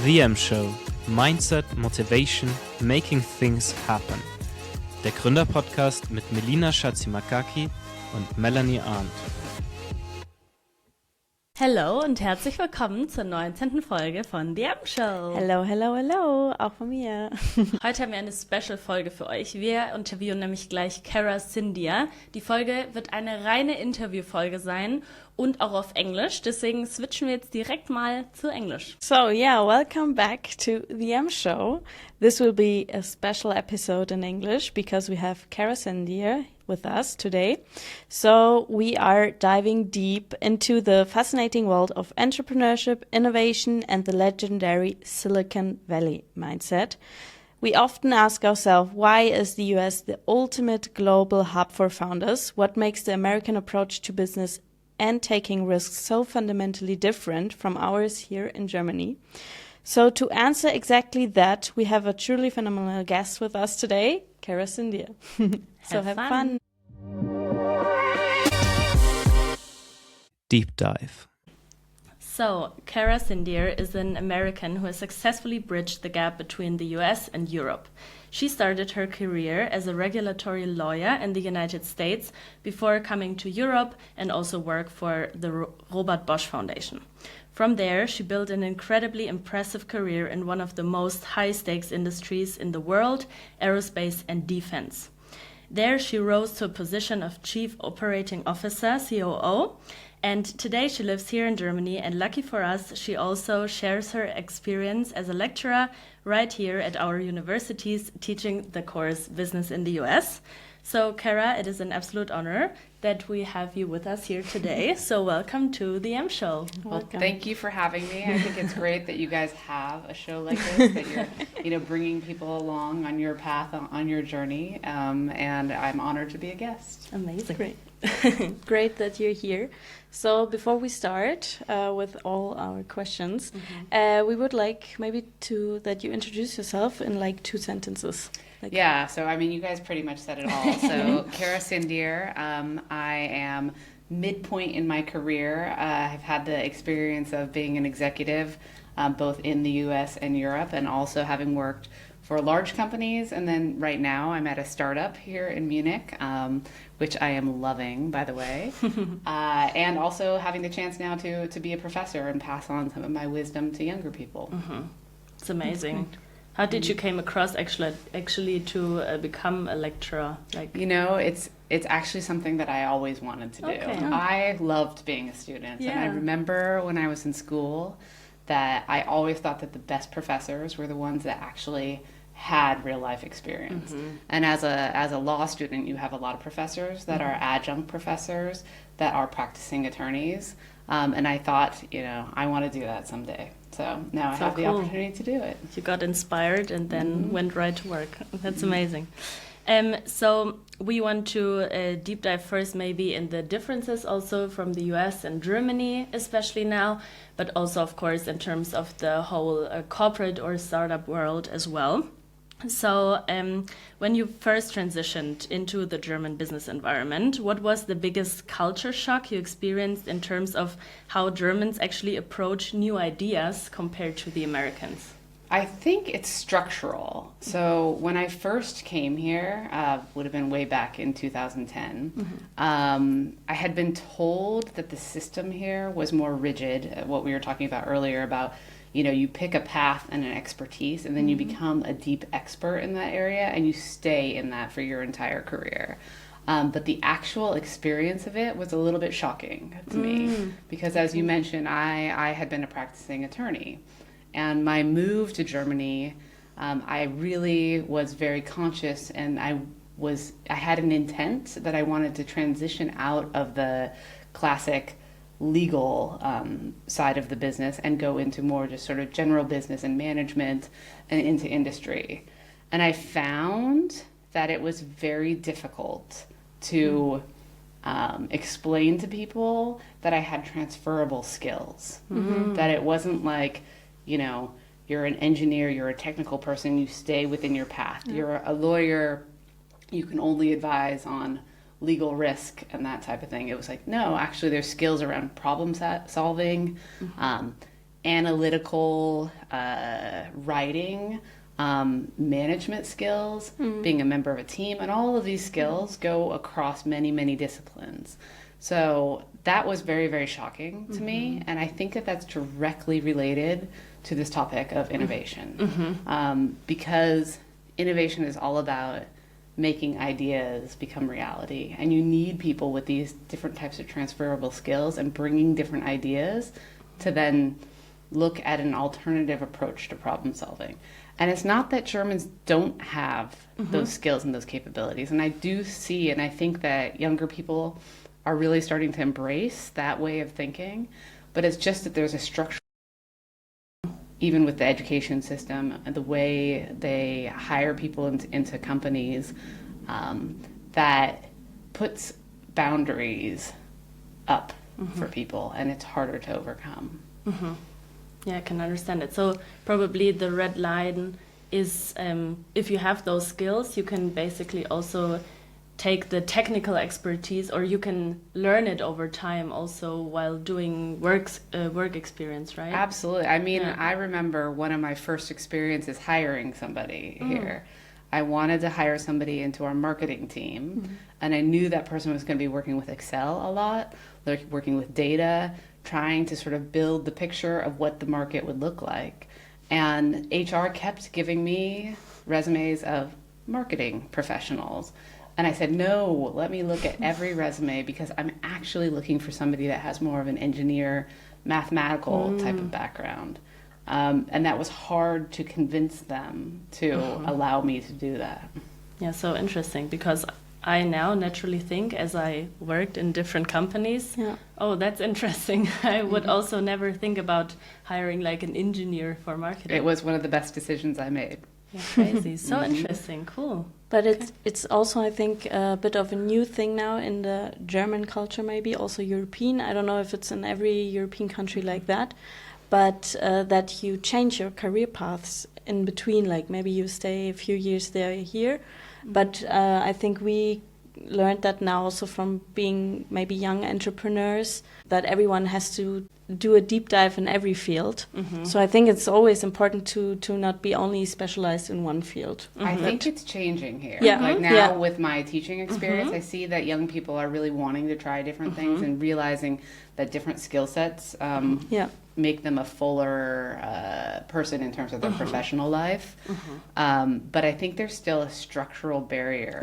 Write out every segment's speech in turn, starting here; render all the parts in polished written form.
The M-Show. Mindset, Motivation, Making Things Happen. Der Gründerpodcast mit Melina Schatzimakaki und Melanie Arndt. Hallo und herzlich willkommen zur 19. Folge von The M-Show. Hello, hello, hello, auch von mir. Heute haben wir eine Special-Folge für euch. Wir interviewen nämlich gleich Cara Sindir. Die Folge wird eine reine Interviewfolge sein und auch auf Englisch. Deswegen switchen wir jetzt direkt mal zu Englisch. So, yeah, welcome back to The M-Show. This will be a special episode in English because we have Cara Sindir with us today. So we are diving deep into the fascinating world of entrepreneurship, innovation, and the legendary Silicon Valley mindset. We often ask ourselves, why is the US the ultimate global hub for founders? What makes the American approach to business and taking risks so fundamentally different from ours here in Germany? So to answer exactly that, we have a truly phenomenal guest with us today, Cara Sindir. So have fun. Deep Dive. So, Cara Sindir is an American who has successfully bridged the gap between the US and Europe. She started her career as a regulatory lawyer in the United States before coming to Europe and also work for the Robert Bosch Foundation. From there, she built an incredibly impressive career in one of the most high-stakes industries in the world, aerospace and defense. There, she rose to a position of Chief Operating Officer, COO, and today she lives here in Germany, and lucky for us, she also shares her experience as a lecturer right here at our universities, teaching the course Business in the US. So, Cara, it is an absolute honor that we have you with us here today. So, welcome to the M-Show. Well, thank you for having me. I think it's great that you guys have a show like this, that you're, bringing people along on your path, on your journey, and I'm honored to be a guest. Amazing. Great. Great that you're here. So before we start with all our questions, we would like maybe that you introduce yourself in like 2 sentences. Yeah, so I mean, you guys pretty much said it all. So Cara Sindir, I am midpoint in my career. I've had the experience of being an executive both in the US and Europe, and also having worked for large companies, and then right now I'm at a startup here in Munich, which I am loving, by the way, and also having the chance now to be a professor and pass on some of my wisdom to younger people. It's amazing. How did you came across actually to become a lecturer? It's actually something that I always wanted to do. Okay. I loved being a student, and I remember when I was in school that I always thought that the best professors were the ones that actually had real life experience. And as a law student, you have a lot of professors that are adjunct professors that are practicing attorneys. And I thought, I want to do that someday. So now I have the opportunity to do it. You got inspired and then went right to work. That's amazing. So we want to deep dive first maybe in the differences also from the US and Germany, especially now, but also, of course, in terms of the whole corporate or startup world as well. So when you first transitioned into the German business environment, what was the biggest culture shock you experienced in terms of how Germans actually approach new ideas compared to the Americans? I think it's structural. So when I first came here, would have been way back in 2010, I had been told that the system here was more rigid, what we were talking about earlier about, you pick a path and an expertise, and then you become a deep expert in that area, and you stay in that for your entire career. But the actual experience of it was a little bit shocking to me, because as you mentioned, I had been a practicing attorney. And my move to Germany, I really was very conscious, and I had an intent that I wanted to transition out of the classic legal side of the business and go into more just sort of general business and management and into industry. And I found that it was very difficult to explain to people that I had transferable skills, that it wasn't like, you're an engineer, you're a technical person, you stay within your path. You're a lawyer, you can only advise on legal risk and that type of thing. It was like, no, actually there's skills around problem solving, analytical writing, management skills, being a member of a team, and all of these skills go across many, many disciplines. So that was very, very shocking to me, and I think that that's directly related to this topic of innovation, because innovation is all about making ideas become reality, and you need people with these different types of transferable skills and bringing different ideas to then look at an alternative approach to problem solving. And it's not that Germans don't have those skills and those capabilities, and I do see, and I think that younger people are really starting to embrace that way of thinking, but it's just that there's a structure, even with the education system and the way they hire people into companies, that puts boundaries up for people, and it's harder to overcome. Yeah, I can understand it. So probably the red line is if you have those skills, you can basically also take the technical expertise, or you can learn it over time also while doing work experience, right? Absolutely. I mean, I remember one of my first experiences hiring somebody here. I wanted to hire somebody into our marketing team, and I knew that person was going to be working with Excel a lot, like working with data, trying to sort of build the picture of what the market would look like. And HR kept giving me resumes of marketing professionals. And I said, no, let me look at every resume, because I'm actually looking for somebody that has more of an engineer, mathematical type of background. And that was hard to convince them to allow me to do that. Yeah, so interesting, because I now naturally think, as I worked in different companies, oh, that's interesting. I would also never think about hiring like an engineer for marketing. It was one of the best decisions I made. Yeah, crazy. So interesting. Cool. But it's also, I think, a bit of a new thing now in the German culture, maybe also European. I don't know if it's in every European country like that, but that you change your career paths in between. Like maybe you stay a few years there, here. But I think we learned that now also from being maybe young entrepreneurs, that everyone has to do a deep dive in every field. So I think it's always important to not be only specialized in one field. I think it's changing here. Yeah. Like now with my teaching experience, I see that young people are really wanting to try different things and realizing that different skill sets make them a fuller person in terms of their professional life. But I think there's still a structural barrier.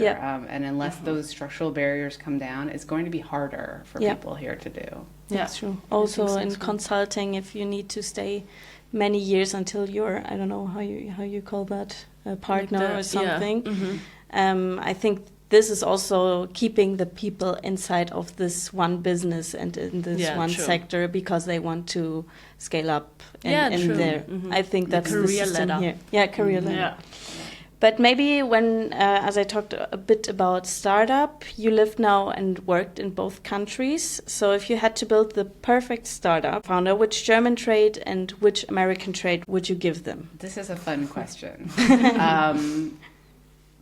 And unless those structural barriers come down, it's going to be harder for people here to do. That's true. Also in consulting, if you need to stay many years until you're, I don't know how you call that, a partner like or something. I think this is also keeping the people inside of this one business and in this one sector, because they want to scale up in there. I think that's the system here. Yeah, career ladder. But maybe when, as I talked a bit about startup, you lived now and worked in both countries. So if you had to build the perfect startup founder, which German trait and which American trait would you give them? This is a fun question.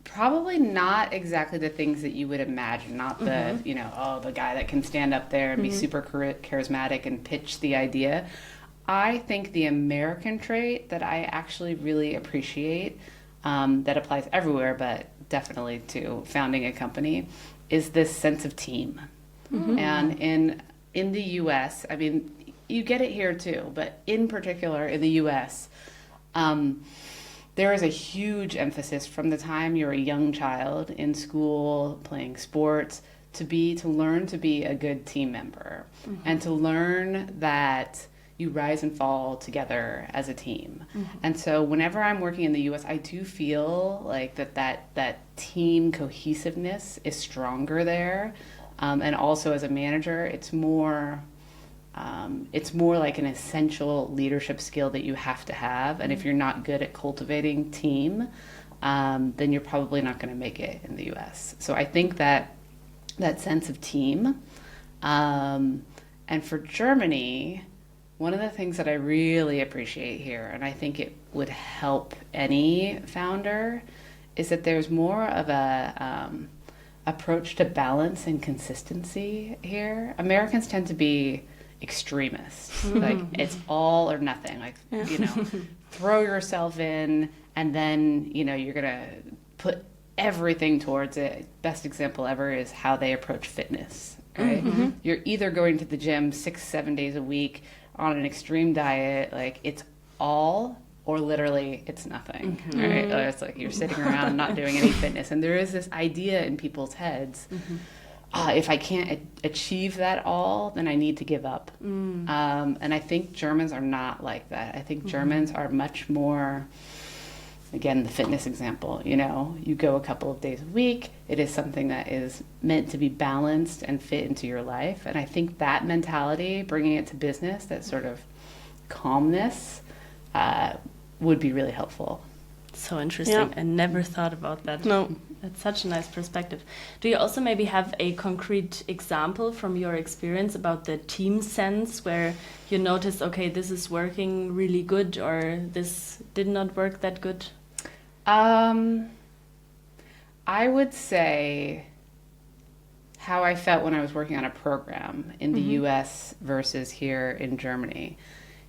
Probably not exactly the things that you would imagine. Not the, the guy that can stand up there and be super charismatic and pitch the idea. I think the American trait that I actually really appreciate, that applies everywhere, but definitely to founding a company, is this sense of team. And in the U.S., I mean, you get it here too, but in particular in the U.S., there is a huge emphasis from the time you're a young child in school, playing sports, to learn to be a good team member, and to learn that you rise and fall together as a team. And so whenever I'm working in the U.S., I do feel like that team cohesiveness is stronger there. And also as a manager, it's more like an essential leadership skill that you have to have. And if you're not good at cultivating team, then you're probably not going to make it in the U.S. So I think that sense of team. And for Germany, one of the things that I really appreciate here, and I think it would help any founder, is that there's more of a approach to balance and consistency here. Americans tend to be extremist. Like it's all or nothing. Like, you know, throw yourself in and then, you know, you're going to put everything towards it. Best example ever is how they approach fitness, right? You're either going to the gym 6-7 days a week on an extreme diet, like it's all, or literally it's nothing, right? Or it's like you're sitting around not doing any fitness. And there is this idea in people's heads, if I can't achieve that all, then I need to give up. And I think Germans are not like that. I think Germans are much more, again, the fitness example, you know, you go a couple of days a week. It is something that is meant to be balanced and fit into your life. And I think that mentality, bringing it to business, that sort of calmness, would be really helpful. So interesting. I never thought about that. No. That's such a nice perspective. Do you also maybe have a concrete example from your experience about the team sense where you noticed, okay, this is working really good or this did not work that good? I would say how I felt when I was working on a program in the US versus here in Germany.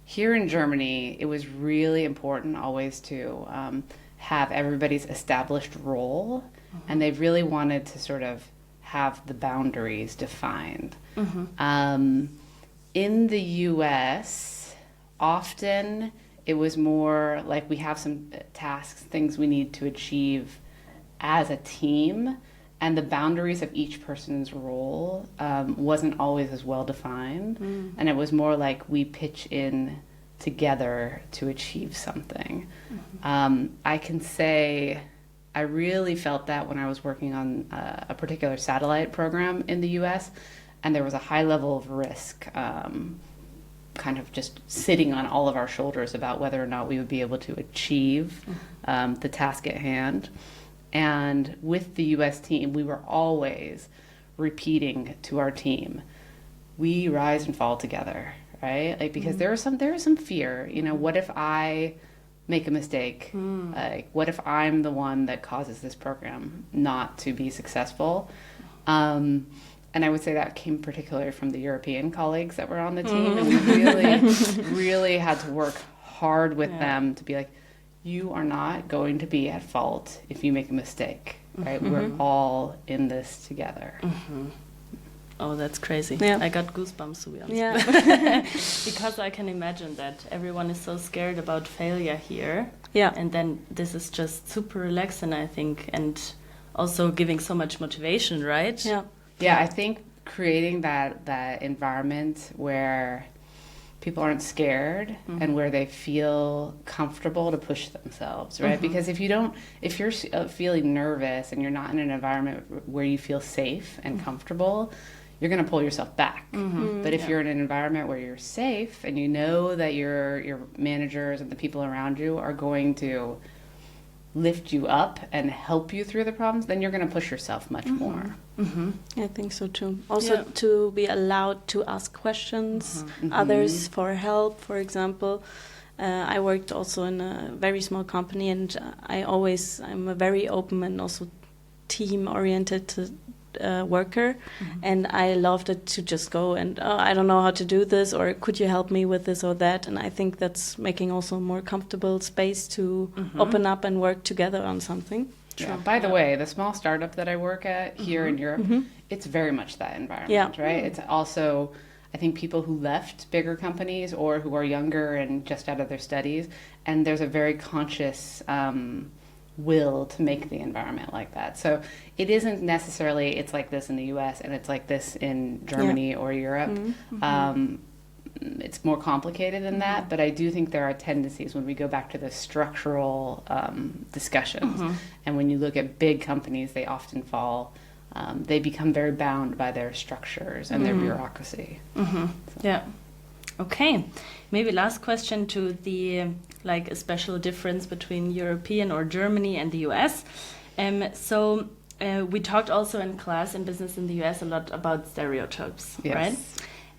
Here in Germany, it was really important always to have everybody's established role, and they really wanted to sort of have the boundaries defined. In the US, often it was more like we have some tasks, things we need to achieve as a team, and the boundaries of each person's role wasn't always as well defined. And it was more like we pitch in together to achieve something. I can say I really felt that when I was working on a particular satellite program in the US, and there was a high level of risk kind of just sitting on all of our shoulders about whether or not we would be able to achieve the task at hand. And with the US team, we were always repeating to our team, we rise and fall together, right? Like, because there is some fear, you know, what if I make a mistake? Like, what if I'm the one that causes this program not to be successful? And I would say that came particularly from the European colleagues that were on the team. And we really had to work hard with them to be like, you are not going to be at fault if you make a mistake, right? We're all in this together. Oh, that's crazy. Yeah. I got goosebumps, to be honest. Yeah. Because I can imagine that everyone is so scared about failure here. Yeah. And then this is just super relaxing, I think, and also giving so much motivation, right? Yeah. Yeah, I think creating that environment where people aren't scared and where they feel comfortable to push themselves, right? Because if you're feeling nervous and you're not in an environment where you feel safe and comfortable, you're going to pull yourself back. But if you're in an environment where you're safe and you know that your managers and the people around you are going to lift you up and help you through the problems, then you're going to push yourself much more. I think so too. Also to be allowed to ask questions, others for help, for example. I worked also in a very small company, and I'm a very open and also team-oriented worker, and I loved it to just go and I don't know how to do this, or could you help me with this or that? And I think that's making also a more comfortable space to open up and work together on something. Yeah. By the way, the small startup that I work at here in Europe, it's very much that environment, right? It's also, I think, people who left bigger companies or who are younger and just out of their studies, and there's a very conscious will to make the environment like that. So it isn't necessarily it's like this in the US and it's like this in Germany or Europe. It's more complicated than that, but I do think there are tendencies when we go back to the structural discussions. And when you look at big companies, they often they become very bound by their structures and their bureaucracy. So. Yeah. Okay. Maybe last question to the a special difference between European or Germany and the US. So we talked also in class in business in the US a lot about stereotypes, right?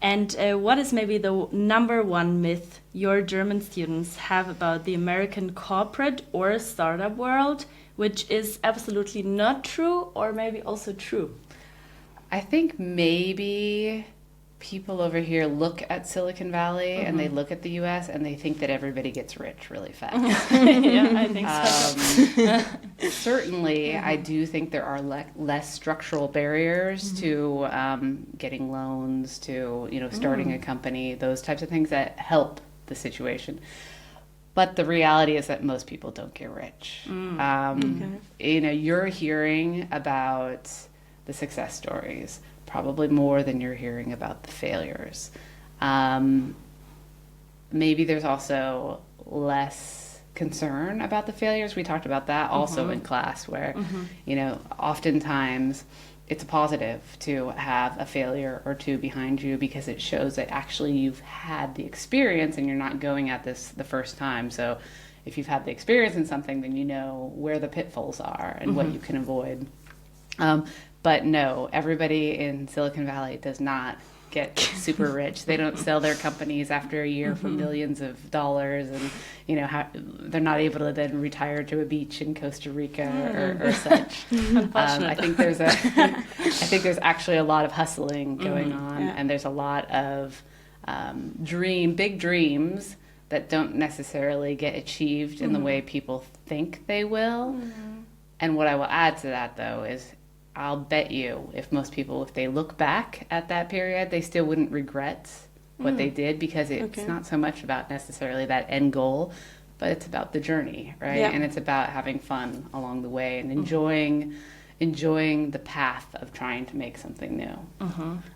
And what is maybe the number one myth your German students have about the American corporate or startup world, which is absolutely not true or maybe also true? I think maybe people over here look at Silicon Valley and they look at the US and they think that everybody gets rich really fast. Yeah, I think so. Certainly, I do think there are less structural barriers to getting loans, to starting a company, those types of things that help the situation. But the reality is that most people don't get rich. You're hearing about the success stories probably more than you're hearing about the failures. Maybe there's also less concern about the failures. We talked about that also in class, where oftentimes it's a positive to have a failure or two behind you, because it shows that actually you've had the experience and you're not going at this the first time. So if you've had the experience in something, then you know where the pitfalls are and what you can avoid. But no, everybody in Silicon Valley does not get super rich. They don't sell their companies after a year for millions of dollars, and they're not able to then retire to a beach in Costa Rica or such. I think there's actually a lot of hustling going on, and there's a lot of big dreams that don't necessarily get achieved in the way people think they will. And what I will add to that, though, is I'll bet you if they look back at that period, they still wouldn't regret what they did, because it's not so much about necessarily that end goal, but it's about the journey, right? Yeah. And it's about having fun along the way and enjoying the path of trying to make something new.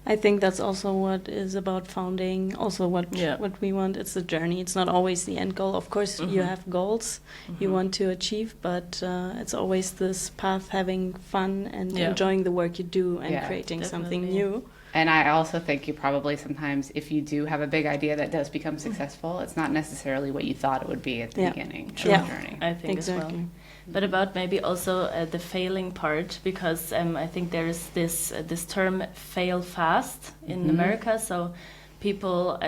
I think that's also what is about founding, also what we want. It's the journey. It's not always the end goal. Of course, you have goals you want to achieve, but it's always this path, having fun and enjoying the work you do and creating something new. And I also think you probably sometimes, if you do have a big idea that does become successful, it's not necessarily what you thought it would be at the beginning of the journey. I think as well. But about maybe also the failing part, because I think there is this term "fail fast" in America. So people,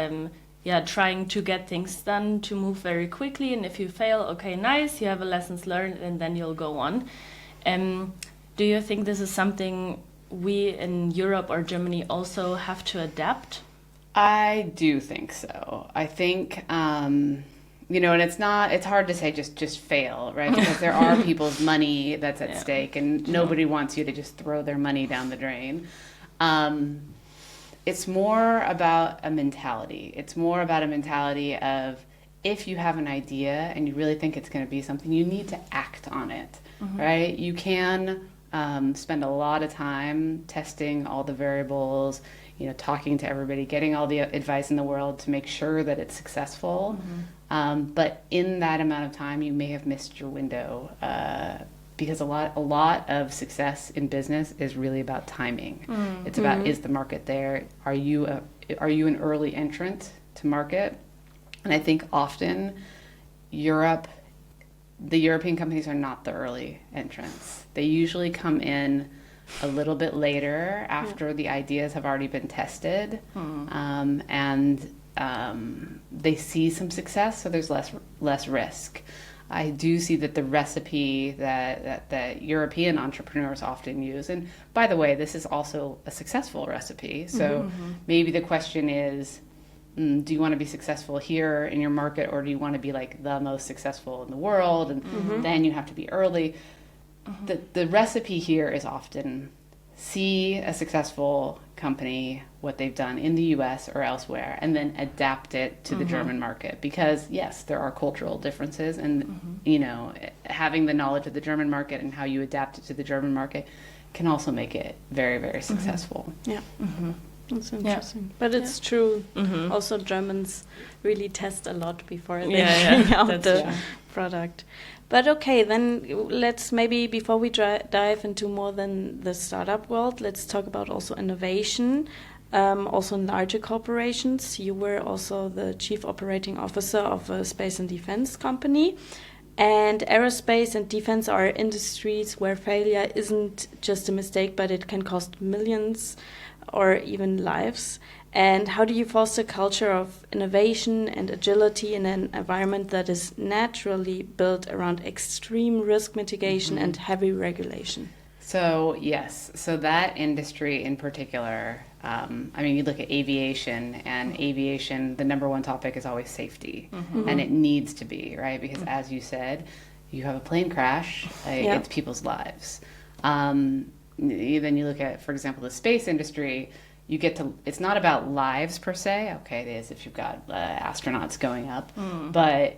trying to get things done, to move very quickly, and if you fail, okay, nice, you have a lessons learned, and then you'll go on. Do you think this is something we in Europe or Germany also have to adapt? I do think so. I think. And it's hard to say just fail, right? Because there are people's money that's at stake, and nobody wants you to just throw their money down the drain. It's more about a mentality. It's more about a mentality of, if you have an idea and you really think it's going to be something, you need to act on it, right? You can spend a lot of time testing all the variables, talking to everybody, getting all the advice in the world to make sure that it's successful. But in that amount of time, you may have missed your window, because a lot of success in business is really about timing. It's about, is the market there? Are you an early entrant to market? And I think often the European companies are not the early entrants. They usually come in a little bit later, after the ideas have already been tested, and they see some success, so there's less risk. I do see that the recipe that European entrepreneurs often use, and by the way, this is also a successful recipe. So maybe the question is, do you want to be successful here in your market, or do you want to be like the most successful in the world, and then you have to be early? The recipe here is often see a successful company, what they've done in the US or elsewhere, and then adapt it to the German market. Because yes, there are cultural differences, and having the knowledge of the German market and how you adapt it to the German market can also make it very, very successful. That's interesting. But it's true. Also, Germans really test a lot before they bring out the product. But okay, then let's maybe, before we dive into more than the startup world, let's talk about also innovation, also in larger corporations. You were also the chief operating officer of a space and defense company. And aerospace and defense are industries where failure isn't just a mistake, but it can cost millions or even lives. And how do you foster a culture of innovation and agility in an environment that is naturally built around extreme risk mitigation and heavy regulation? So yes, so that industry in particular, I mean, you look at aviation, and aviation, the number one topic is always safety, and it needs to be, right? Because as you said, you have a plane crash, it's people's lives. Then you look at, for example, the space industry, you get to, it's not about lives per se. Okay, it is if you've got astronauts going up, but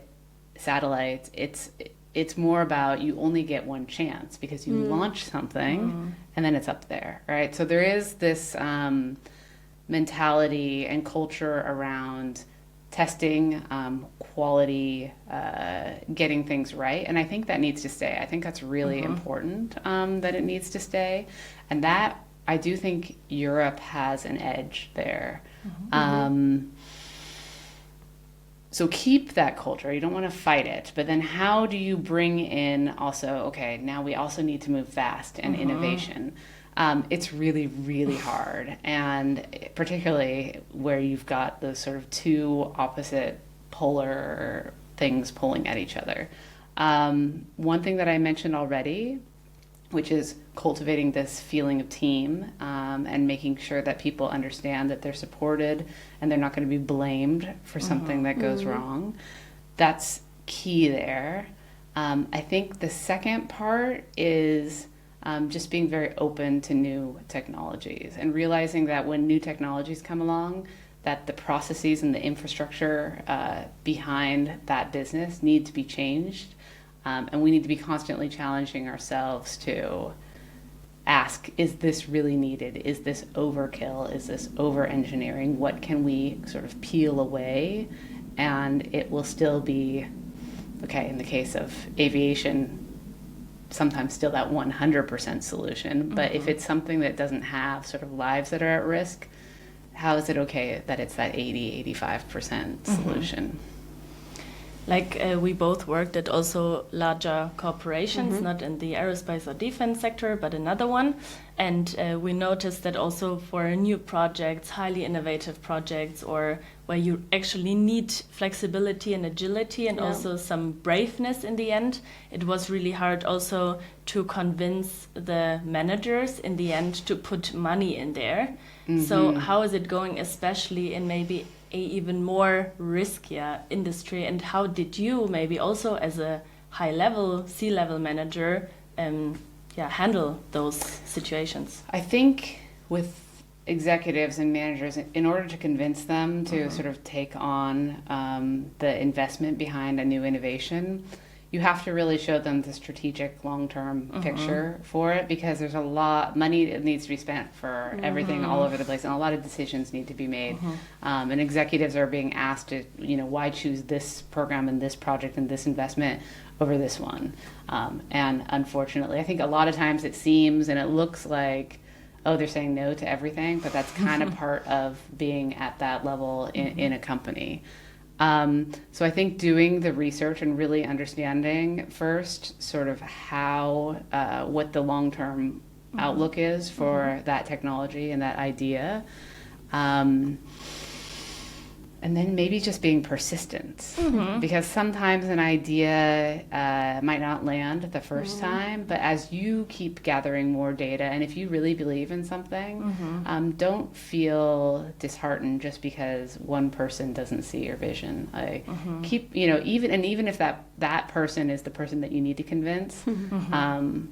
satellites, it's more about you only get one chance because you launch something and then it's up there, right? So there is this mentality and culture around testing, quality, getting things right. And I think that needs to stay. I think that's really important, that it needs to stay. And that, I do think Europe has an edge there. So keep that culture. You don't want to fight it. But then how do you bring in also, okay, now we also need to move fast and innovation. It's really, really hard. And particularly where you've got those sort of two opposite polar things pulling at each other. One thing that I mentioned already, which is cultivating this feeling of team, and making sure that people understand that they're supported and they're not going to be blamed for something that goes wrong. That's key there. I think the second part is just being very open to new technologies and realizing that when new technologies come along, that the processes and the infrastructure behind that business need to be changed. And we need to be constantly challenging ourselves to ask, is this really needed? Is this overkill? Is this over-engineering? What can we sort of peel away? And it will still be, okay, in the case of aviation, sometimes still that 100% solution. But if it's something that doesn't have sort of lives that are at risk, how is it okay that it's that 80-85% solution? Like we both worked at also larger corporations, not in the aerospace or defense sector, but another one. And we noticed that also for new projects, highly innovative projects, or where you actually need flexibility and agility and also some braveness in the end, it was really hard also to convince the managers in the end to put money in there. So how is it going, especially in maybe a even more riskier industry, and how did you maybe also as a high level C-level manager handle those situations? I think with executives and managers, in order to convince them to sort of take on the investment behind a new innovation, you have to really show them the strategic long-term picture for it, because there's a lot money that needs to be spent for everything all over the place, and a lot of decisions need to be made. And executives are being asked to, why choose this program and this project and this investment over this one? And unfortunately, I think a lot of times it seems and it looks like, oh, they're saying no to everything, but that's kind of part of being at that level in a company. So I think doing the research and really understanding first sort of how, what the long-term outlook is for that technology and that idea. And then maybe just being persistent, because sometimes an idea might not land the first time, but as you keep gathering more data, and if you really believe in something, don't feel disheartened just because one person doesn't see your vision. Keep, even if that person is the person that you need to convince, don't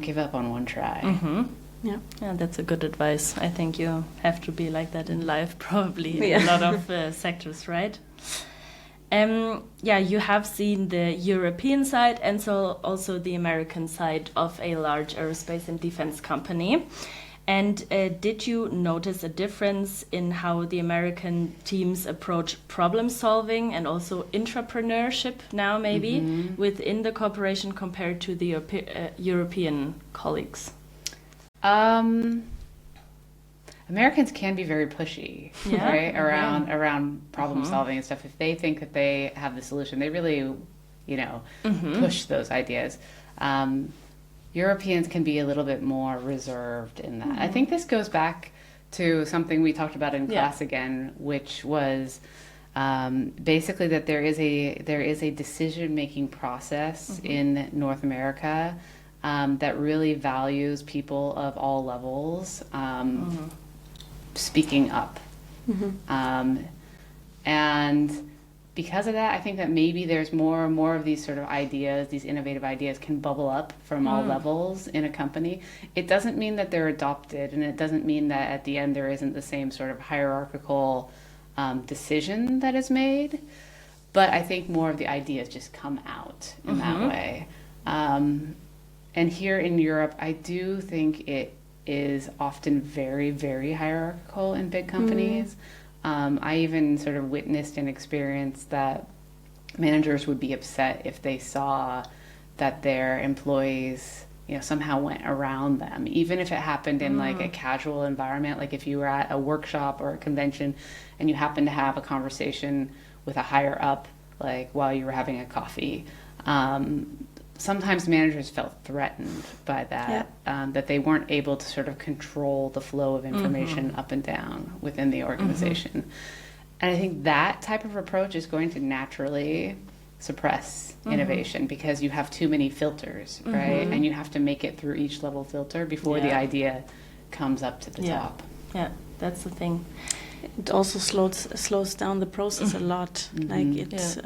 give up on one try. Yeah, that's a good advice. I think you have to be like that in life, probably in a lot of sectors, right? You have seen the European side and so also the American side of a large aerospace and defense company. And did you notice a difference in how the American teams approach problem solving and also entrepreneurship now maybe within the corporation compared to the European colleagues? Americans can be very pushy, right? Around problem solving and stuff. If they think that they have the solution, they really, push those ideas. Europeans can be a little bit more reserved in that. I think this goes back to something we talked about in class again, which was basically that there is a decision-making process in North America that really values people of all levels, speaking up. And because of that, I think that maybe there's more and more of these sort of ideas, these innovative ideas can bubble up from all levels in a company. It doesn't mean that they're adopted, and it doesn't mean that at the end there isn't the same sort of hierarchical decision that is made. But I think more of the ideas just come out in that way. And here in Europe, I do think it is often very, very hierarchical in big companies. I even sort of witnessed and experienced that managers would be upset if they saw that their employees, somehow went around them, even if it happened in like a casual environment. Like if you were at a workshop or a convention and you happened to have a conversation with a higher up, like while you were having a coffee, sometimes managers felt threatened by that, that they weren't able to sort of control the flow of information up and down within the organization. And I think that type of approach is going to naturally suppress innovation because you have too many filters, right? And you have to make it through each level filter before the idea comes up to the top. Yeah, that's the thing. It also slows down the process a lot. Like it's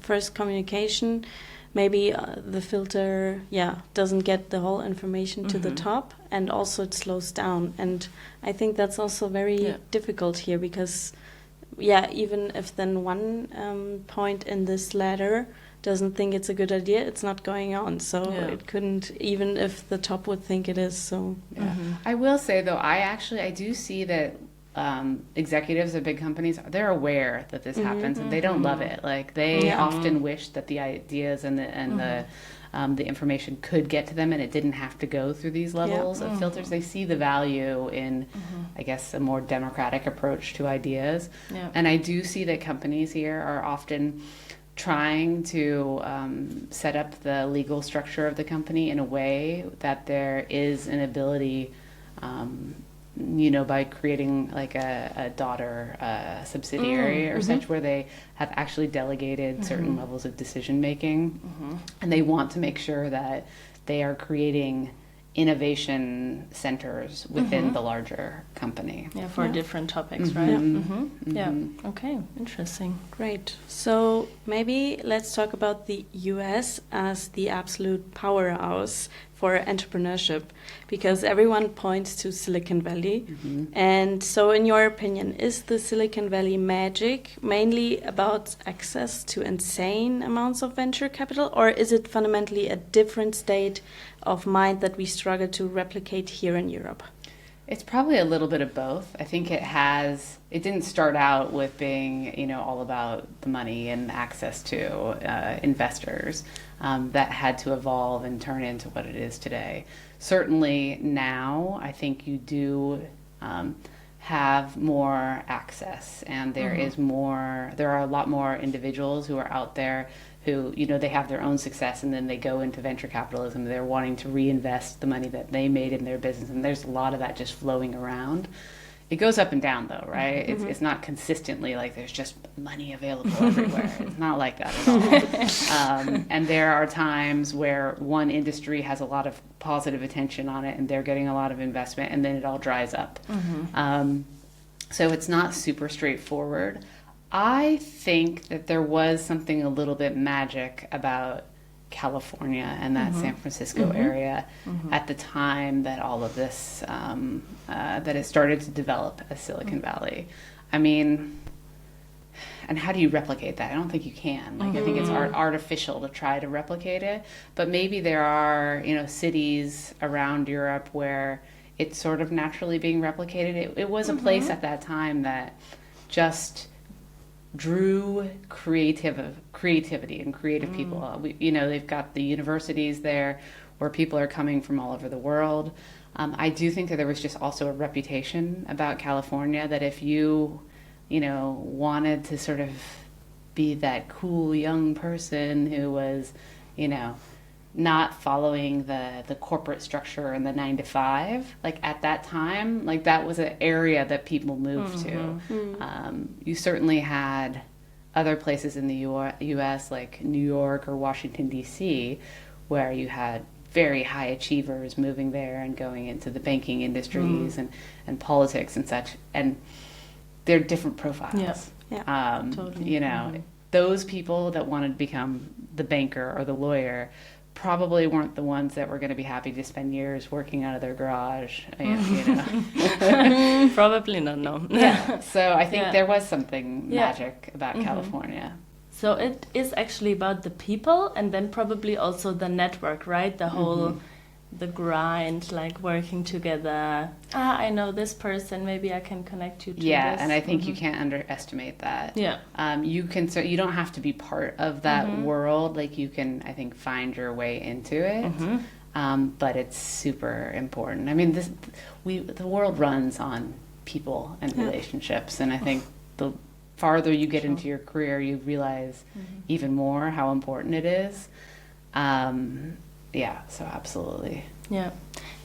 first communication. Maybe the filter, doesn't get the whole information to the top, and also it slows down. And I think that's also very difficult here because, even if then one point in this ladder doesn't think it's a good idea, it's not going on. So it couldn't, even if the top would think it is. So I will say though, I do see that executives of big companies, they're aware that this happens, and they don't love it. Like they often wish that the ideas and the information could get to them, and it didn't have to go through these levels of filters. They see the value in, I guess, a more democratic approach to ideas. And I do see that companies here are often trying to set up the legal structure of the company in a way that there is an ability, by creating like a daughter subsidiary or such, where they have actually delegated certain levels of decision making, and they want to make sure that they are creating innovation centers within the larger company. For different topics, right? Okay, interesting. Great. So maybe let's talk about the US as the absolute powerhouse for entrepreneurship, because everyone points to Silicon Valley. And so in your opinion, is the Silicon Valley magic mainly about access to insane amounts of venture capital, or is it fundamentally a different state of mind that we struggle to replicate here in Europe? It's probably a little bit of both. I think it didn't start out with being, all about the money and access to investors. That had to evolve and turn into what it is today. Certainly now, I think you do have more access, and there are a lot more individuals who are out there who, they have their own success, and then they go into venture capitalism. They're wanting to reinvest the money that they made in their business, and there's a lot of that just flowing around. It goes up and down, though, right? It's not consistently like there's just money available everywhere. It's not like that at all. And there are times where one industry has a lot of positive attention on it, and they're getting a lot of investment, and then it all dries up. So it's not super straightforward. I think that there was something a little bit magic about California and that San Francisco area at the time that all of this, that it started to develop as Silicon Valley. I mean, and how do you replicate that? I don't think you can. Like, I think it's artificial to try to replicate it, but maybe there are, cities around Europe where it's sort of naturally being replicated. It was a place at that time that just drew creativity and creative people. They've got the universities there where people are coming from all over the world. I do think that there was just also a reputation about California that if you, wanted to sort of be that cool young person who was, not following the corporate structure and the 9-to-5, like at that time, like that was an area that people moved to. You certainly had other places in the U.S. like New York or Washington, D.C., where you had very high achievers moving there and going into the banking industries and politics and such. And they're different profiles. Totally. You know, those people that wanted to become the banker or the lawyer probably weren't the ones that were going to be happy to spend years working out of their garage, you know. Probably not, no. So I think there was something magic about California. So it is actually about the people, and then probably also the network, right? The whole, the grind, like working together. I know this person, maybe I can connect you to this. And I think you can't underestimate that. You don't have to be part of that world. Like you can, I think, find your way into it. But it's super important. I mean, the world runs on people and relationships, and I think the farther you get into your career, you realize even more how important it is. So absolutely.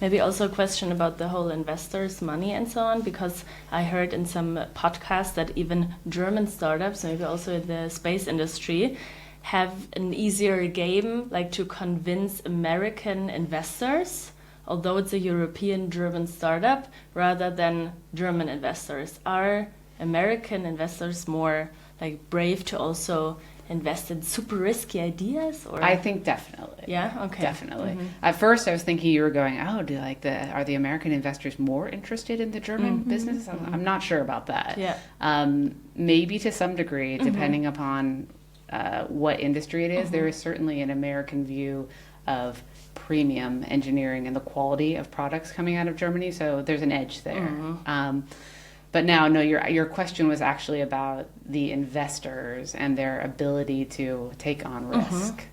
Maybe also a question about the whole investors' money and so on, because I heard in some podcasts that even German startups, maybe also in the space industry, have an easier game, like to convince American investors, although it's a European German startup, rather than German investors. Are American investors more like brave to also invest in super risky ideas? Or I think definitely. Definitely. At first I was thinking you were going, are the American investors more interested in the German business? I'm not sure about that. Maybe to some degree, depending upon what industry it is. There is certainly an American view of premium engineering and the quality of products coming out of Germany, so there's an edge there. But now, no, your question was actually about the investors and their ability to take on risk.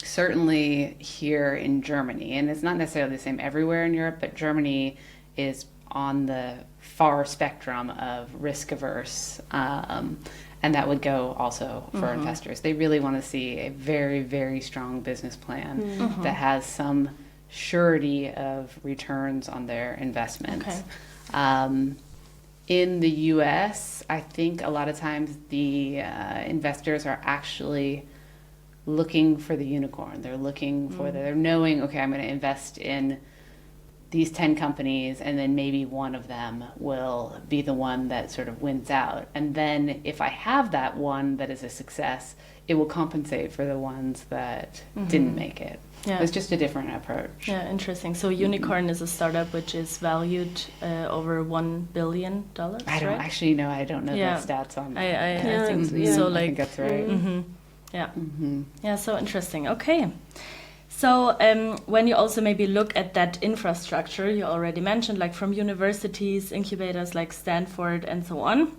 Certainly here in Germany, and it's not necessarily the same everywhere in Europe, but Germany is on the far spectrum of risk averse. And that would go also for investors. They really want to see a very, very strong business plan that has some surety of returns on their investments. In the U.S., I think a lot of times the investors are actually looking for the unicorn. They're looking for they're knowing, okay, I'm going to invest in these 10 companies, and then maybe one of them will be the one that sort of wins out. And then if I have that one that is a success, it will compensate for the ones that didn't make it. It's just a different approach. Interesting. So Unicorn is a startup which is valued over $1 billion, I don't actually know. I don't know the stats on that. I think so. I think that's right. So interesting. Okay. So when you also maybe look at that infrastructure you already mentioned, like from universities, incubators like Stanford and so on,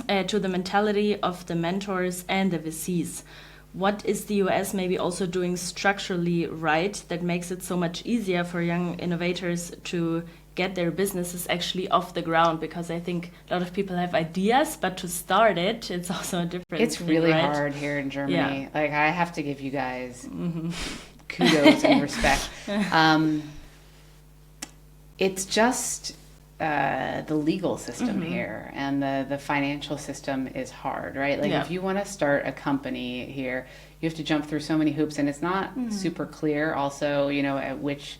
to the mentality of the mentors and the VCs, what is the US maybe also doing structurally right that makes it so much easier for young innovators to get their businesses actually off the ground? Because I think a lot of people have ideas, but to start it, it's also a different It's really hard here in Germany. Like, I have to give you guys kudos and respect. It's just the legal system here, and the financial system is hard, right? Like if you want to start a company here, you have to jump through so many hoops, and it's not super clear also, at which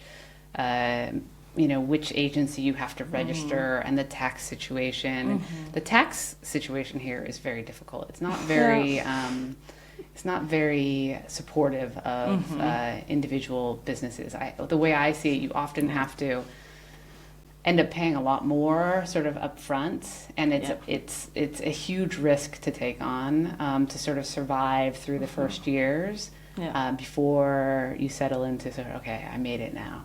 which agency you have to register, and the tax situation. The tax situation here is very difficult. It's not very it's not very supportive of individual businesses. The way I see it, you often have to end up paying a lot more sort of upfront, and it's a huge risk to take on to sort of survive through the first years before you settle into sort of, okay, I made it now.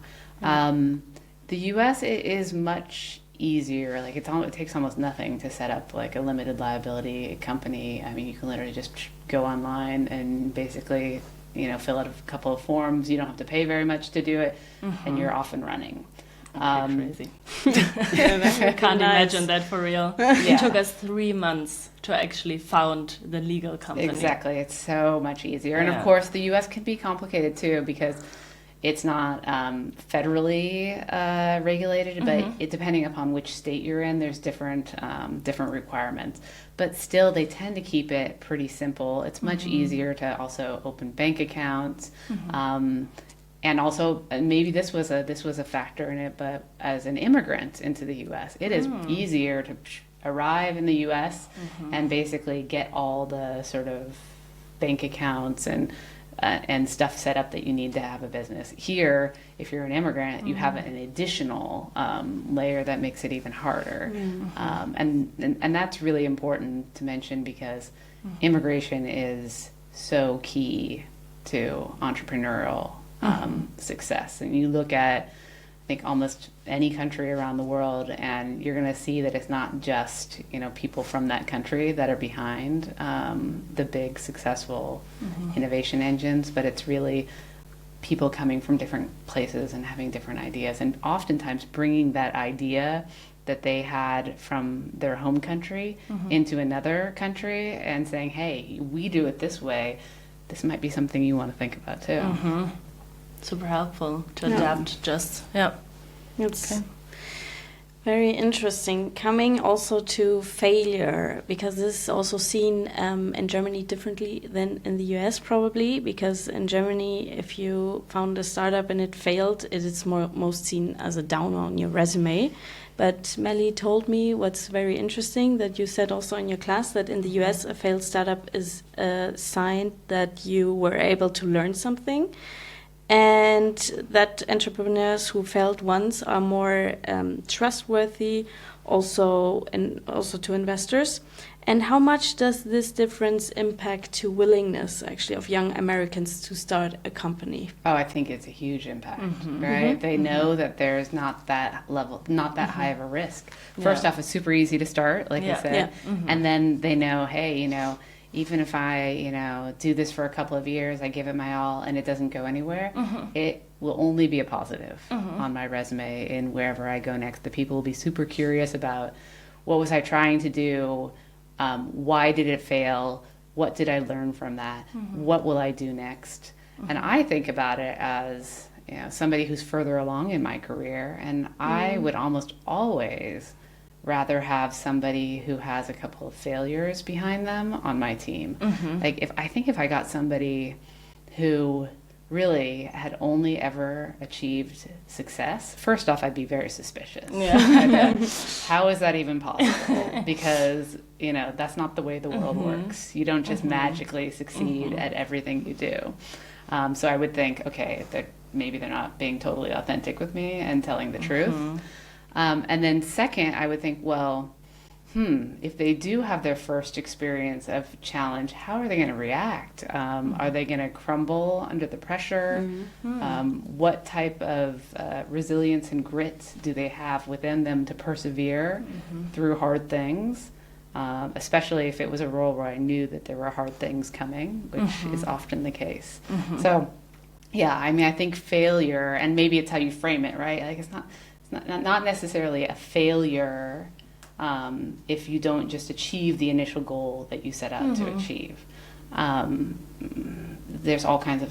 The U.S. is much easier. Like it takes almost nothing to set up like a limited liability company. I mean, you can literally just go online and basically, fill out a couple of forms. You don't have to pay very much to do it, and you're off and running. Crazy. I can't imagine that for real. It took us 3 months to actually found the legal company. Exactly. It's so much easier. And of course, the U.S. can be complicated too, because It's not federally regulated, but it, depending upon which state you're in, there's different requirements. But still, they tend to keep it pretty simple. It's much easier to also open bank accounts, and also maybe this was a factor in it. But as an immigrant into the U.S., it is easier to arrive in the U.S. and basically get all the sort of bank accounts and stuff set up that you need to have a business. Here, if you're an immigrant, you have an additional layer that makes it even harder. And that's really important to mention, because immigration is so key to entrepreneurial success. And you look at, I think, almost any country around the world, and you're going to see that it's not just, people from that country that are behind the big successful innovation engines, but it's really people coming from different places and having different ideas, and oftentimes bringing that idea that they had from their home country into another country and saying, hey, we do it this way. This might be something you want to think about too. Super helpful to adapt. It's very interesting. Coming also to failure, because this is also seen in Germany differently than in the US, probably, because in Germany, if you found a startup and it failed, it is most seen as a down on your resume. But Melli told me what's very interesting, that you said also in your class that in the US, a failed startup is a sign that you were able to learn something, and that entrepreneurs who failed once are more trustworthy, also to investors. And how much does this difference impact to willingness, actually, of young Americans to start a company? Oh, I think it's a huge impact, right? They know that there's not that high of a risk. First off, it's super easy to start, like I said, and then they know, hey, even if I, do this for a couple of years, I give it my all, and it doesn't go anywhere, it will only be a positive on my resume and wherever I go next. The people will be super curious about, what was I trying to do? Why did it fail? What did I learn from that? What will I do next? And I think about it as, somebody who's further along in my career, and I would almost always rather have somebody who has a couple of failures behind them on my team. Like, if I got somebody who really had only ever achieved success, first off, I'd be very suspicious. How is that even possible? Because, that's not the way the world works. You don't just magically succeed at everything you do. So I would think, okay, maybe they're not being totally authentic with me and telling the truth. And then second, I would think, well, if they do have their first experience of challenge, how are they going to react? Are they going to crumble under the pressure? What type of resilience and grit do they have within them to persevere through hard things? Especially if it was a role where I knew that there were hard things coming, which is often the case. So, I think failure, and maybe it's how you frame it, right? Like, it's not necessarily a failure if you don't just achieve the initial goal that you set out to achieve. There's all kinds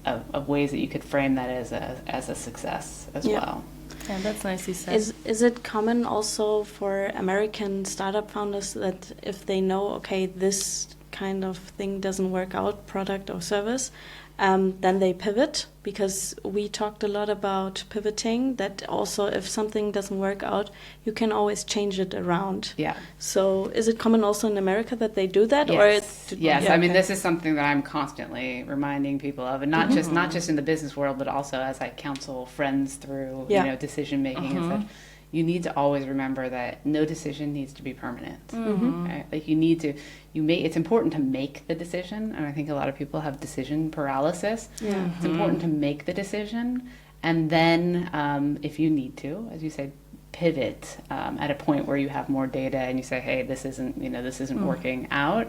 of ways that you could frame that as a success as well. Yeah, that's nicely said. Is it common also for American startup founders that if they know, okay, this kind of thing doesn't work out, product or service, then they pivot? Because we talked a lot about pivoting, that also if something doesn't work out, you can always change it around. Yeah. So is it common also in America that they do that? Yes. I mean, this is something that I'm constantly reminding people of, and not just in the business world, but also as I counsel friends through decision making and such. You need to always remember that no decision needs to be permanent. Right? Like, it's important to make the decision, and I think a lot of people have decision paralysis. It's important to make the decision, and then if you need to, as you say, pivot at a point where you have more data and you say, hey, this isn't working out.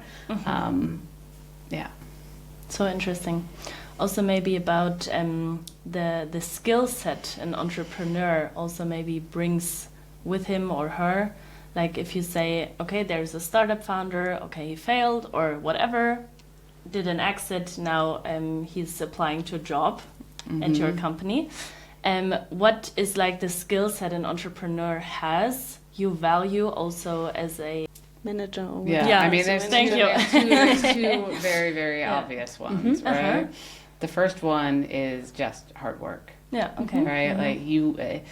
So interesting. Also maybe about the skill set an entrepreneur also maybe brings with him or her. Like, if you say, okay, there's a startup founder, okay, he failed or whatever, did an exit, now he's applying to a job. at your company. What is like the skill set an entrepreneur has you value also as a manager? Or I mean, there's two very, very obvious ones, right? The first one is just hard work. Yeah, okay. Right? Like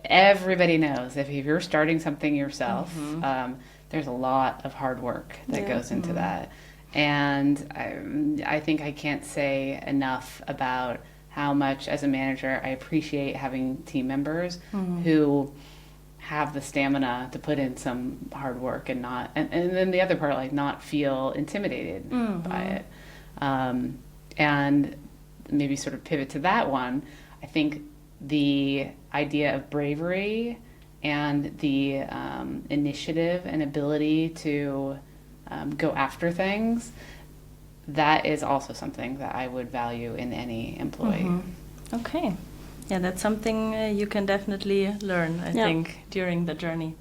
everybody knows if you're starting something yourself, there's a lot of hard work that goes into that. And I think I can't say enough about how much, as a manager, I appreciate having team members who have the stamina to put in some hard work and then the other part, like not feel intimidated by it. And maybe sort of pivot to that one, I think the idea of bravery and the initiative and ability to go after things, that is also something that I would value in any employee. Okay. Yeah, that's something you can definitely learn, I think, during the journey.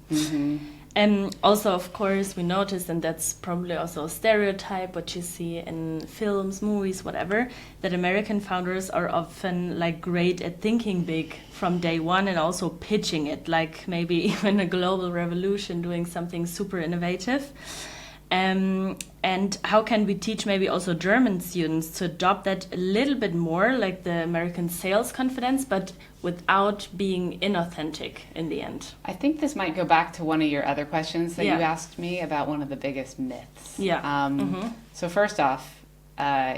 And also, of course, we noticed, and that's probably also a stereotype, what you see in films, movies, whatever, that American founders are often like great at thinking big from day one and also pitching it, like maybe even a global revolution, doing something super innovative. And how can we teach maybe also German students to adopt that a little bit more, like the American sales confidence, but without being inauthentic in the end? I think this might go back to one of your other questions that you asked me about one of the biggest myths. So first off,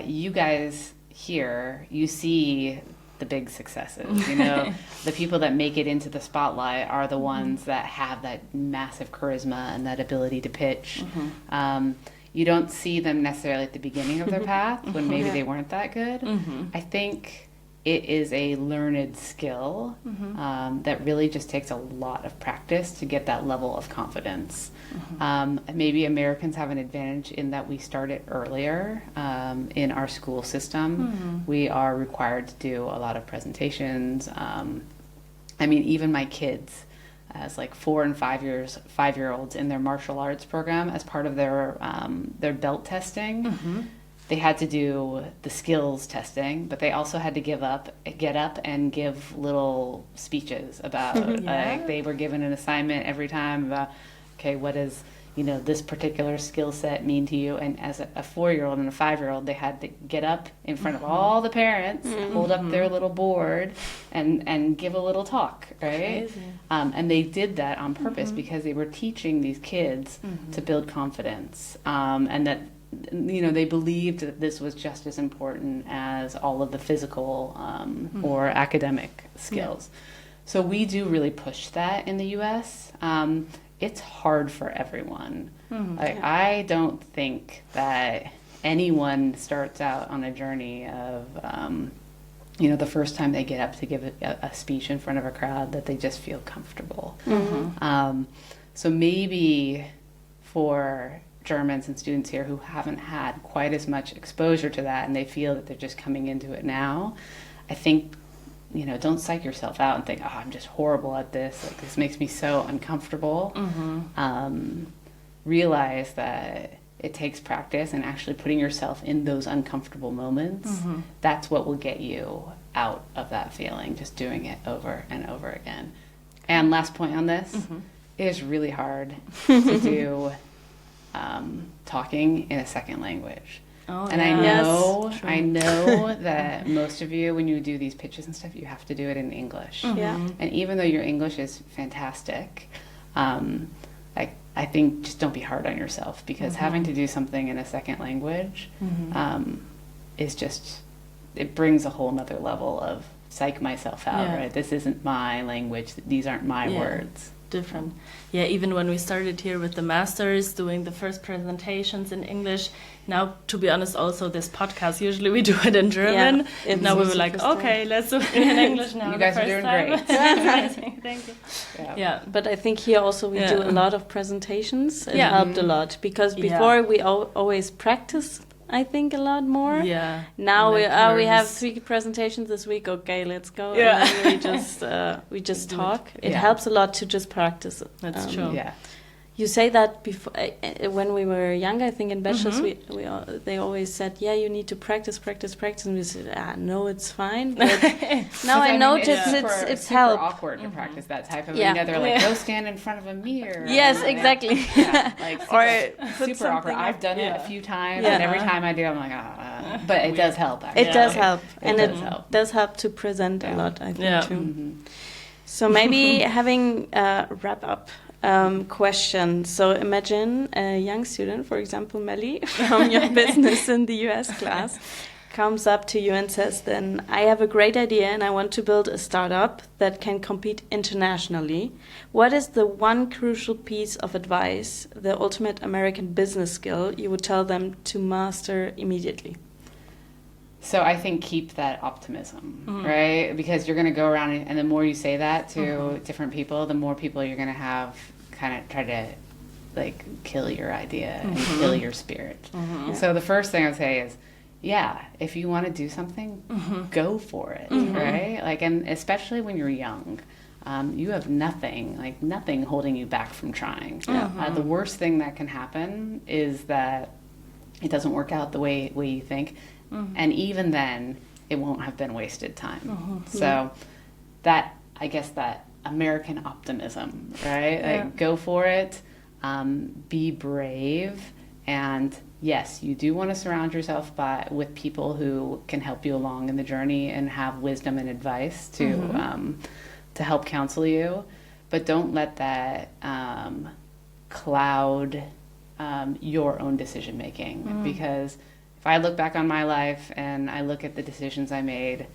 you guys here, you see the big successes, you know, the people that make it into the spotlight are the ones that have that massive charisma and that ability to pitch. You don't see them necessarily at the beginning of their path when maybe they weren't that good. I think it is a learned skill that really just takes a lot of practice to get that level of confidence. Maybe Americans have an advantage in that we start it earlier in our school system. We are required to do a lot of presentations. I mean, even my kids, as like 4 and 5-year-olds in their martial arts program, as part of their belt testing, they had to do the skills testing, but they also had to get up and give little speeches about, like, they were given an assignment every time about, okay, what does, you know, this particular skill set mean to you? And as a 4-year-old and a 5-year-old, they had to get up in front of all the parents, hold up their little board, and give a little talk, right? And they did that on purpose because they were teaching these kids to build confidence, and that, you know, they believed that this was just as important as all of the physical or academic skills. So we do really push that in the U.S. It's hard for everyone. I don't think that anyone starts out on a journey of, you know, the first time they get up to give a speech in front of a crowd that they just feel comfortable. So maybe for Germans and students here who haven't had quite as much exposure to that and they feel that they're just coming into it now, I think, you know, don't psych yourself out and think, oh, I'm just horrible at this. Like, this makes me so uncomfortable. Realize that it takes practice and actually putting yourself in those uncomfortable moments. That's what will get you out of that feeling, just doing it over and over again. And last point on this, it is really hard to do talking in a second language. And I know that most of you, when you do these pitches and stuff, you have to do it in English. And even though your English is fantastic, I think just don't be hard on yourself, because having to do something in a second language is just, it brings a whole nother level of psych myself out, right? This isn't my language. These aren't my words. Different. Yeah, even when we started here with the masters, doing the first presentations in English. Now, to be honest, also this podcast, usually we do it in German. Now we were like, okay, let's do it in English now. You guys are doing great. Thank you. But I think here also we do a lot of presentations. It helped a lot, because before we always practice, I think, a lot more. Now we have 3 presentations this week. Okay, let's go. And then we just talk. It helps a lot to just practice. That's true. You say that before when we were younger. I think in bachelors they always said, "Yeah, you need to practice," and we said, "No, it's fine." But now I notice it's super help. awkward to practice that type of. Yeah. They're like, go stand in front of a mirror. Yes, exactly. Super awkward. I've done it a few times, and every time I do, I'm like, but it does help. Actually. It does help, and it help. does help to present a lot. I think too. So maybe having a wrap up. Question. So imagine a young student, for example, Melli, from your business in the US class, comes up to you and says, then, I have a great idea and I want to build a startup that can compete internationally. What is the one crucial piece of advice, the ultimate American business skill you would tell them to master immediately? So I think keep that optimism, right? Because you're going to go around and the more you say that to different people, the more people you're going to have kind of try to like kill your idea and kill your spirit. So the first thing I would say is, if you want to do something, go for it, right? Like, and especially when you're young, you have nothing holding you back from trying. The worst thing that can happen is that it doesn't work out the way you think. And even then, it won't have been wasted time. So that, I guess, that American optimism, right? Like, go for it, be brave, and yes, you do want to surround yourself with people who can help you along in the journey and have wisdom and advice to help counsel you, but don't let that cloud your own decision making, because if I look back on my life and I look at the decisions I made,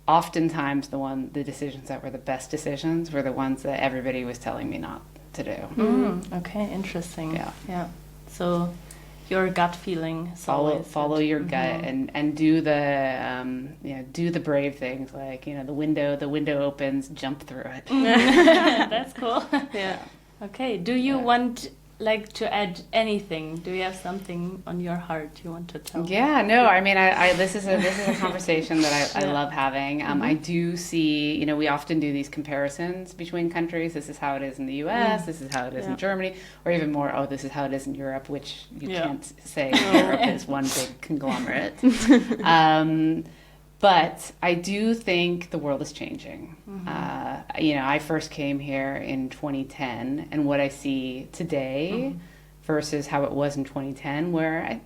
oftentimes the decisions that were the best decisions were the ones that everybody was telling me not to do. Okay, interesting. Yeah. So your gut feeling. Follow your gut and do the brave things, like the window opens, jump through it. That's cool. Yeah. Okay. Do you want to add anything? Do you have something on your heart you want to tell? Yeah, no, I mean, I this is a conversation that I love having. I do see, we often do these comparisons between countries. This is how it is in the US, this is how it is in Germany, or even more, this is how it is in Europe, which you can't say Europe is one big conglomerate. But I do think the world is changing. I first came here in 2010, and what I see today versus how it was in 2010, where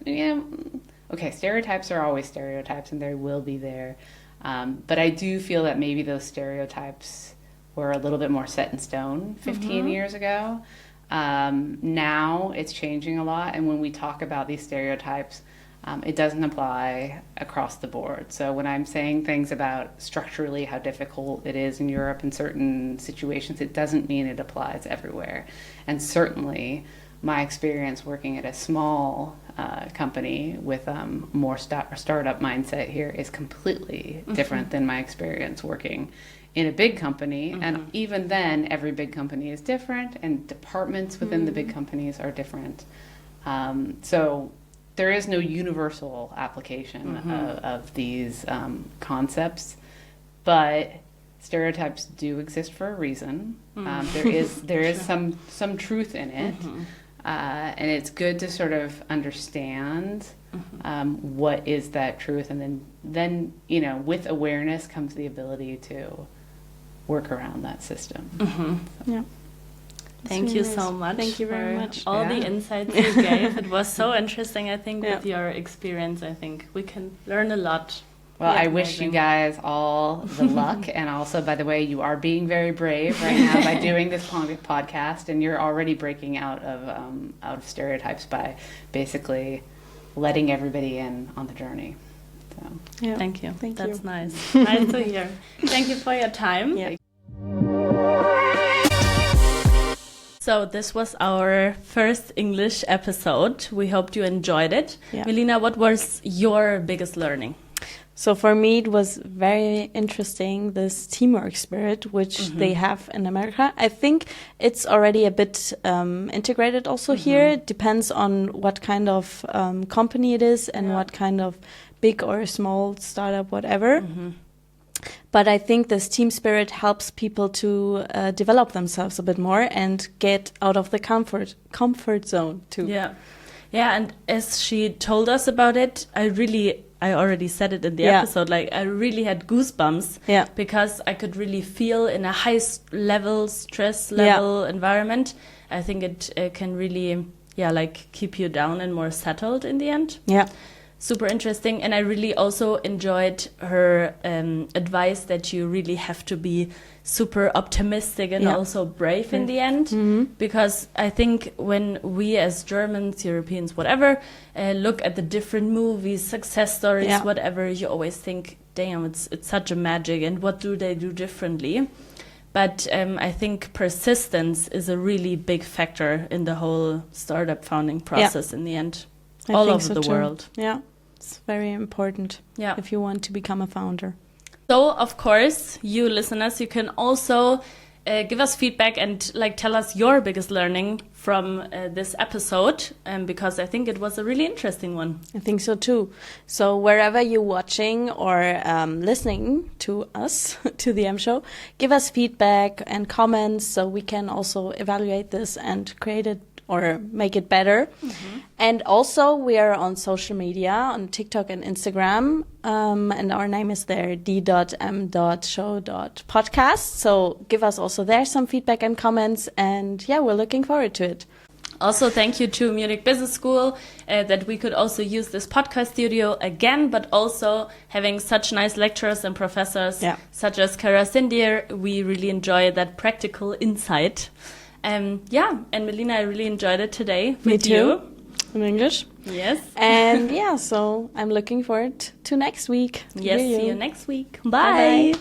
stereotypes are always stereotypes, and they will be there. But I do feel that maybe those stereotypes were a little bit more set in stone 15 years ago. Now it's changing a lot, and when we talk about these stereotypes, it doesn't apply across the board. So when I'm saying things about structurally how difficult it is in Europe in certain situations, it doesn't mean it applies everywhere. And certainly my experience working at a small company with more startup mindset here is completely different than my experience working in a big company. And even then, every big company is different, and departments within the big companies are different. So there is no universal application of these concepts, but stereotypes do exist for a reason. There is some truth in it, and it's good to sort of understand what is that truth, and then with awareness comes the ability to work around that system. Yeah. Thank you so much. Thank you very much. All the insights you gave. It was so interesting. I think with your experience, I think we can learn a lot. Well, I wish you guys all the luck. And also, by the way, you are being very brave right now by doing this podcast, and you're already breaking out of stereotypes by basically letting everybody in on the journey. So. Yeah. Thank you. That's you. Nice. Nice to hear. Thank you for your time. Yeah. So this was our first English episode. We hope you enjoyed it. Yeah. Melina, what was your biggest learning? So for me, it was very interesting, this teamwork spirit, which they have in America. I think it's already a bit integrated also here. It depends on what kind of company it is and what kind of big or small startup, whatever. But I think this team spirit helps people to develop themselves a bit more and get out of the comfort zone too. Yeah. Yeah, and as she told us about it, I already said it in the episode, like I really had goosebumps because I could really feel in a high stress level environment. I think it can really, like keep you down and more settled in the end. Yeah. Super interesting. And I really also enjoyed her advice that you really have to be super optimistic and also brave in the end. Because I think when we as Germans, Europeans, whatever, look at the different movies, success stories, whatever, you always think, damn, it's such a magic, and what do they do differently? But I think persistence is a really big factor in the whole startup founding process in the end, all over the world. Yeah. It's very important if you want to become a founder. So, of course, you listeners, you can also give us feedback and like tell us your biggest learning from this episode, because I think it was a really interesting one. I think so too. So wherever you're watching or listening to us, to the M Show, give us feedback and comments so we can also evaluate this and create it or make it better. And also we are on social media, on TikTok and Instagram, and our name is there, d.m.show.podcast. So give us also there some feedback and comments, and we're looking forward to it. Also, thank you to Munich Business School that we could also use this podcast studio again, but also having such nice lecturers and professors such as Cara Sindir. We really enjoy that practical insight. And Melina, I really enjoyed it today with you. In English. Yes. And so I'm looking forward to next week. Yes, see you next week. Bye. Bye-bye.